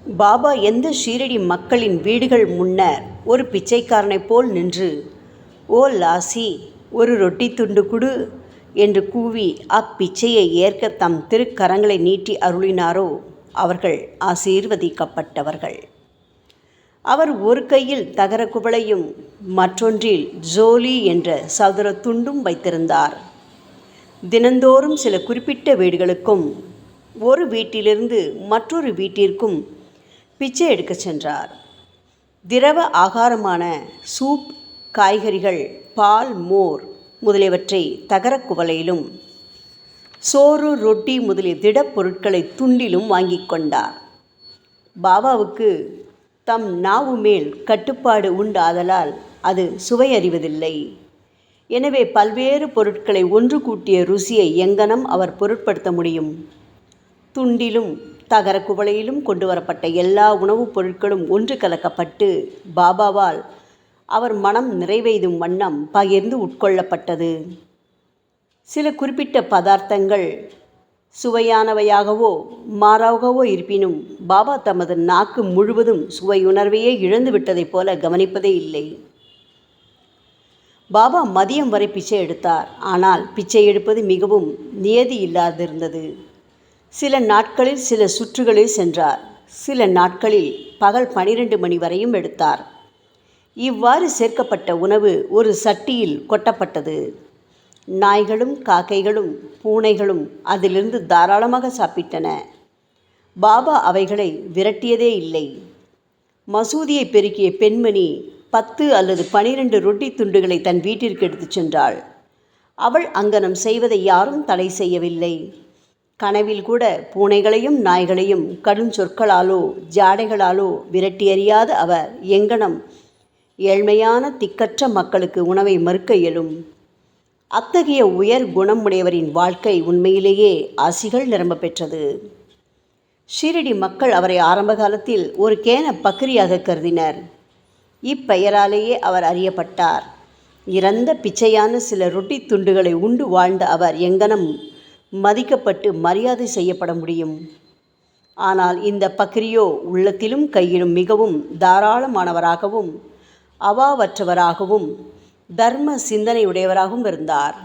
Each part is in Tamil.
பாபா எந்த ஷீரடி மக்களின் வீடுகள் முன்னர் ஒரு பிச்சைக்காரனைப் போல் நின்று, "ஓ லாசி, ஒரு ரொட்டி துண்டு குடு" என்று கூவி அப்பிச்சையை ஏற்க தம் திருக்கரங்களை நீட்டி அருளினாரோ அவர்கள் ஆசீர்வதிக்கப்பட்டவர்கள். அவர் ஒரு கையில் தகர குவளையும் மற்றொன்றில் ஜோலி என்ற சதுர துண்டும் வைத்திருந்தார். தினந்தோறும் சில குறிப்பிட்ட வீடுகளுக்கும் ஒரு வீட்டிலிருந்து மற்றொரு வீட்டிற்கும் பிச்சை எடுக்கச் சென்றார். திரவ ஆகாரமான சூப், காய்கறிகள், பால், மோர் முதலியவற்றை தகர குவளையிலும், சோறு, ரொட்டி முதலிய திடப்பொருட்களை துண்டிலும் வாங்கி கொண்டார். பாபாவுக்கு தம் நாவு மேல் கட்டுப்பாடு உண்டாதலால் அது சுவையறிவதில்லை. எனவே பல்வேறு பொருட்களை ஒன்று கூட்டிய ருசியை எங்கனம் அவர் பொருட்படுத்த முடியும்? துண்டிலும் தகர குவளையிலும் கொண்டு வரப்பட்ட எல்லா உணவுப் பொருட்களும் ஒன்று கலக்கப்பட்டு பாபாவால் அவர் மனம் நிறைவெய்தும் வண்ணம் பகிர்ந்து உட்கொள்ளப்பட்டது. சில குறிப்பிட்ட பதார்த்தங்கள் சுவையானவையாகவோ மாறாகவோ இருப்பினும் பாபா தமது நாக்கு முழுவதும் சுவையுணர்வையே இழந்து விட்டதைப் போல கவனிப்பதே இல்லை. பாபா மதியம் வரை பிச்சை எடுத்தார். ஆனால் பிச்சை எடுப்பது மிகவும் நியதி இல்லாதிருந்தது. சில நாட்களில் சில சுற்றுகளில் சென்றார். சில நாட்களில் பகல் 12 மணி வரையும் எடுத்தார். இவ்வாறு சேர்க்கப்பட்ட உணவு ஒரு சட்டியில் கொட்டப்பட்டது. நாய்களும் காக்கைகளும் பூனைகளும் அதிலிருந்து தாராளமாக சாப்பிட்டன. பாபா அவைகளை விரட்டியதே இல்லை. மசூதியை பெருக்கிய பெண்மணி 10 அல்லது 12 ரொட்டி துண்டுகளை தன் வீட்டிற்கு எடுத்துச் சென்றாள். அவள் அங்கனம் செய்வதை யாரும் தடை செய்யவில்லை. கனவில் கூட பூனைகளையும் நாய்களையும் கடுஞ்சொற்களாலோ ஜாடைகளாலோ விரட்டி எறியாத அவர் எங்கனம் ஏழ்மையான திக்கற்ற மக்களுக்கு உணவை மறுக்க இயலும்? அத்தகைய உயர் குணம் உடையவரின் வாழ்க்கை உண்மையிலேயே ஆசிகள் நிரம்ப பெற்றது. ஷீரடி மக்கள் அவரை ஆரம்ப காலத்தில் ஒரு கேன பக்ரியாக கருதினர். இப்பெயராலேயே அவர் அறியப்பட்டார். இறந்த பிச்சையான சில ரொட்டி துண்டுகளை உண்டு வாழ்ந்த அவர் எங்கனம் மதிக்கப்பட்டு மரியாதை செய்யப்பட முடியும்? ஆனால் இந்த பக்ரியோ உள்ளத்திலும் கையிலும் மிகவும் தாராளமானவராகவும் அவாவற்றவராகவும் தர்ம சிந்தனையுடையவராகவும் இருந்தார்.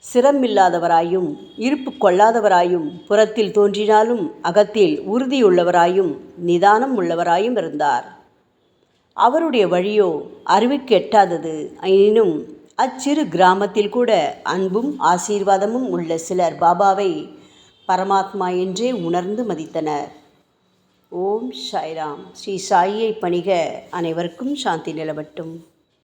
சிரமில்லாதவராயும் இருப்பு கொள்ளாதவராயும் புறத்தில் தோன்றினாலும் அகத்தில் உறுதியுள்ளவராயும் நிதானம் உள்ளவராயும் இருந்தார். அவருடைய வழியோ அறிவுக்கு எட்டாதது. எனினும் அச்சிறு கிராமத்தில் கூட அன்பும் ஆசீர்வாதமும் உள்ள சிலர் பாபாவை பரமாத்மா என்றே உணர்ந்து மதித்தனர். ஓம் சாய்ராம். ஸ்ரீ சாயியை பணிக. அனைவருக்கும் சாந்தி நிலவட்டும்.